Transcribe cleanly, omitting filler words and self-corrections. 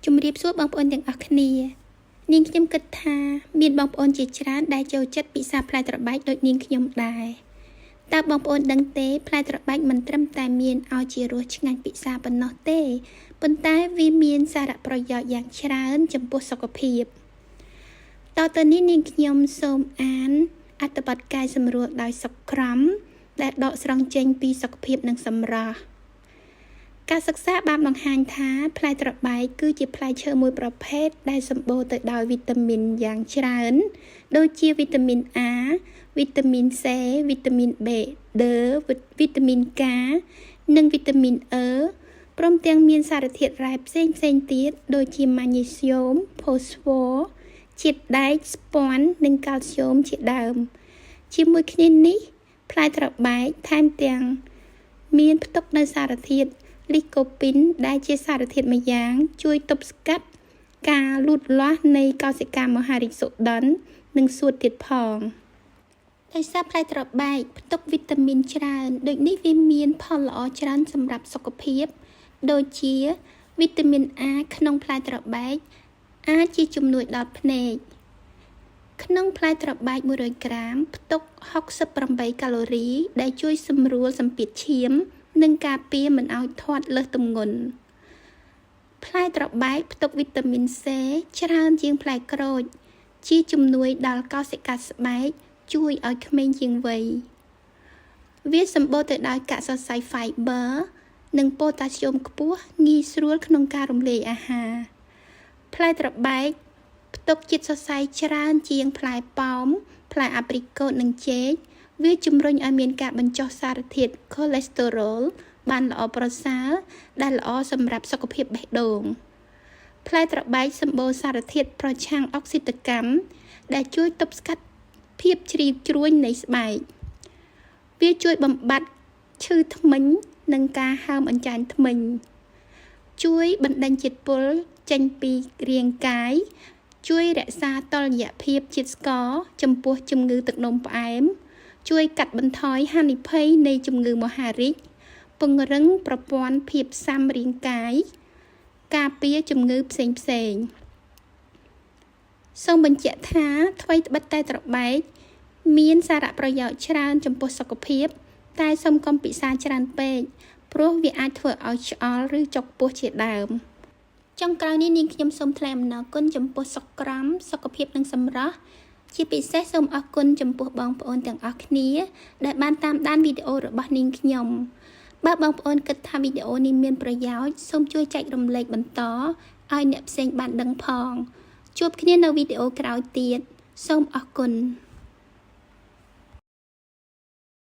ជំរាបសួរបងប្អូនទាំងអស់គ្នានាងខ្ញុំគិតថាមានបងប្អូនជាច្រើនដែលចូលចិត្តពិសាផ្លែត្របែកដូចនាងខ្ញុំដែរតើបងប្អូនដឹងទេផ្លែត្របែកមិនត្រឹមតែមានឲ្យជារសឆ្ងាញ់ពិសាប៉ុណ្ណោះទេប៉ុន្តែវាមានសារៈប្រយោជន៍យ៉ាងច្រើនចំពោះសុខភាពតទៅនេះនាងខ្ញុំសូមអានអត្ថបទកាយសម្រួលដោយសុខក្រមដែលដកស្រង់ចេញពីសុខភាពនិងសម្រស់ការសិក្សាបានបង្ហាញថាផ្លែត្របែកគឺជាផ្លែឈើមួយប្រភេទដែលសម្បូរទៅដោយវីតាមីនយ៉ាងច្រើនដូចជាវីតាមីន A វីតាមីន C វីតាមីន B D វីតាមីន K និងវីតាមីន E ព្រមទាំងមានសារធាតុរ៉ែផ្សេងទៀតដូចជាម៉ាញ៉េស្យូម ផូស្វ័រ ជាតិដែក ស្ពាន់និងកាល់ស្យូមជាដើមជាមួយគ្នានេះផ្លែត្របែកថែមទាំងមានផ្ទុកនូវសារធាតុលីកូពីនដែលជាសារធាតុម្យ៉ាងជួយទប់ស្កាត់ការលូតលាស់នៃកោសិកាមហារីកសុដិននិងសួតទៀតផងដោយសារផ្លែត្របែកផ្ទុកវីតាមីនច្រើនដូចនេះវាមានផលល្អច្រើនសម្រាប់សុខភាពដូចជាវីតាមីន A ក្នុងផ្លែត្របែកអាចជាជំនួយដល់ភ្នែកក្នុងផ្លែត្របែក100ក្រាមផ្ទុក68កាឡូរីដែលជួយសម្រួលសម្ពាធឈាមនិងការពារមិនឲ្យធាត់លើសទម្ងន់ផ្លែត្របែកផ្ទុកវីតាមីន C ច្រើនជាងផ្លែក្រូចជាជំនួយដល់កោសិកាស្បែកជួយឲ្យក្មេងជាងវ័យវាសម្បូរទៅដោយកសិសាយ fiber និងប៉ូតាស្យូមខ្ពស់ងាយស្រួលក្នុងការរំលាយអាហារផ្លែត្របែកផ្ទុកជាតិសរសៃច្រើនជាងផ្លែប៉ោមផ្លែអាព្រីកូតនិងចេកវាជំរុញឲ្យមានការបញ្ចុះសារធាតុ cholesterol បានល្អប្រសើរដែលល្អសម្រាប់សុខភាពបេះដូងផ្លែត្របែកសម្បូរសារធាតុប្រឆាំងអុកស៊ីតកម្មដែលជួយទប់ស្កាត់ភាពជ្រីវជ្រួញនៃស្បែកវាជួយបំបត្តិឈឺធ្មេញនិងការហើមអញ្ចាញធ្មេញជួយបណ្ដេញជាតិពុលចេញពីរាងកាយជួយរក្សាតុល្យភាពជាតិស្ករចំពោះជំងឺទឹកនោមផ្អែមជួយកាត់បន្ថយហានិភ័យនៃជំងឺមហារីកពង្រឹងប្រព័ន្ធភាពស៊ាំរាងកាយការពារជំងឺផ្សេងសូមបញ្ជាក់ថាថ្វីត្បិតតែត្របែកមានសារៈប្រយោជន៍ច្រើនចំពោះសុខភាពតែសូមកុំពិសាច្រើនពេកព្រោះវាអាចធ្វើឲ្យឆ្អល់ឬចុកពោះជាដើមចុងក្រោយនេះនាងខ្ញុំសូមថ្លែងអំណរគុណចំពោះសុខក្រមសុខភាពនិងសម្រស់ជាពិសេសសូមអរគុណចំពោះបងប្អូនទាំងអស់គ្នាដែលបានតាមដានវីដេអូរបស់នាងខ្ញុំបើបងប្អូនគិតថាវីដេអូនេះមានប្រយោជន៍សូមជួយចែករំលែកបន្តឲ្យអ្នកផ្សេងបានដឹងផងជួបគ្នានៅវីដេអូក្រោយទៀតសូមអរគុណ